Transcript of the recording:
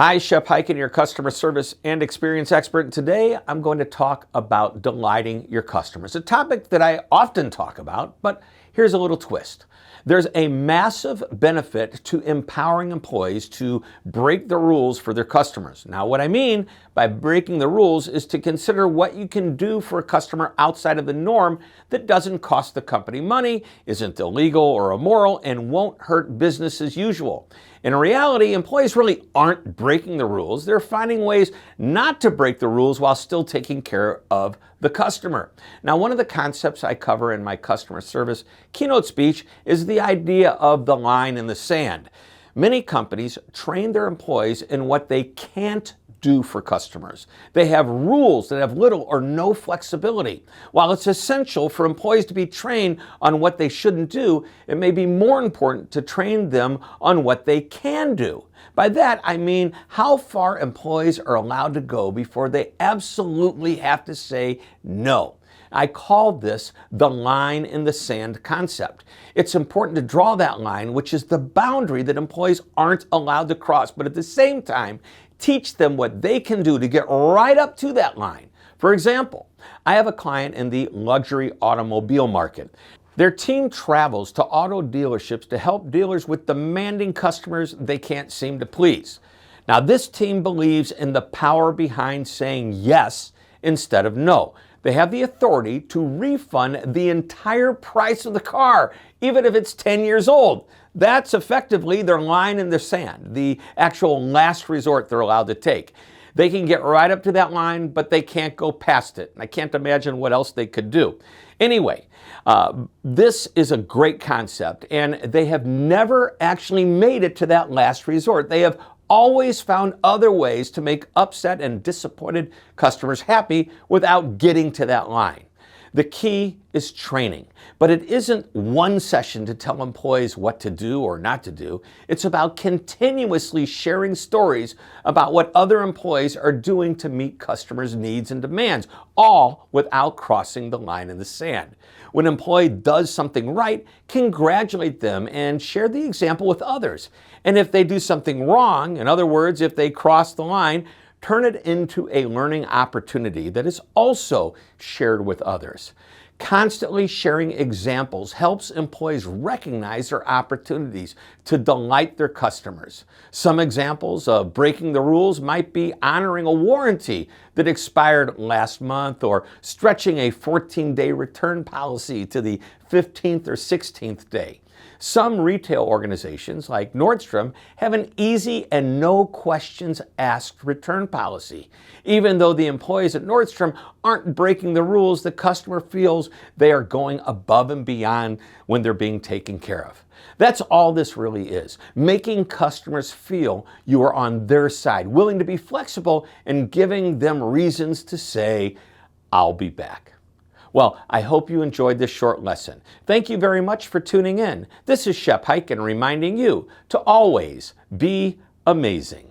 Hi, Shep, Hyken, your customer service and experience expert. And today I'm going to talk about delighting your customers, a topic that I often talk about, but here's a little twist. There's a massive benefit to empowering employees to break the rules for their customers. Now, what I mean by breaking the rules is to consider what you can do for a customer outside of the norm that doesn't cost the company money, isn't illegal or immoral, and won't hurt business as usual. In reality, employees really aren't breaking the rules. They're finding ways not to break the rules while still taking care of the customer. Now, one of the concepts I cover in my customer service keynote speech is the idea of the line in the sand. Many companies train their employees in what they can't do for customers. They have rules that have little or no flexibility. While it's essential for employees to be trained on what they shouldn't do, it may be more important to train them on what they can do. By that, I mean how far employees are allowed to go before they absolutely have to say no. I call this the line in the sand concept. It's important to draw that line, which is the boundary that employees aren't allowed to cross, but at the same time, teach them what they can do to get right up to that line. For example, I have a client in the luxury automobile market. Their team travels to auto dealerships to help dealers with demanding customers they can't seem to please. Now, this team believes in the power behind saying yes instead of no. They have the authority to refund the entire price of the car, even if it's 10 years old. That's effectively their line in the sand, the actual last resort they're allowed to take. They can get right up to that line, but they can't go past it. I can't imagine what else they could do. Anyway, this is a great concept, and they have never actually made it to that last resort. They have always found other ways to make upset and disappointed customers happy without getting to that line. The key is training, but it isn't one session to tell employees what to do or not to do. It's about continuously sharing stories about what other employees are doing to meet customers' needs and demands, all without crossing the line in the sand. When an employee does something right, congratulate them and share the example with others. And if they do something wrong, in other words, if they cross the line, turn it into a learning opportunity that is also shared with others. Constantly sharing examples helps employees recognize their opportunities to delight their customers. Some examples of breaking the rules might be honoring a warranty that expired last month or stretching a 14-day return policy to the 15th or 16th day. Some retail organizations, like Nordstrom, have an easy and no questions asked return policy. Even though the employees at Nordstrom aren't breaking the rules, the customer feels they are going above and beyond when they're being taken care of. That's all this really is, making customers feel you are on their side, willing to be flexible and giving them reasons to say, "I'll be back." Well, I hope you enjoyed this short lesson. Thank you very much for tuning in. This is Shep Hyken reminding you to always be amazing.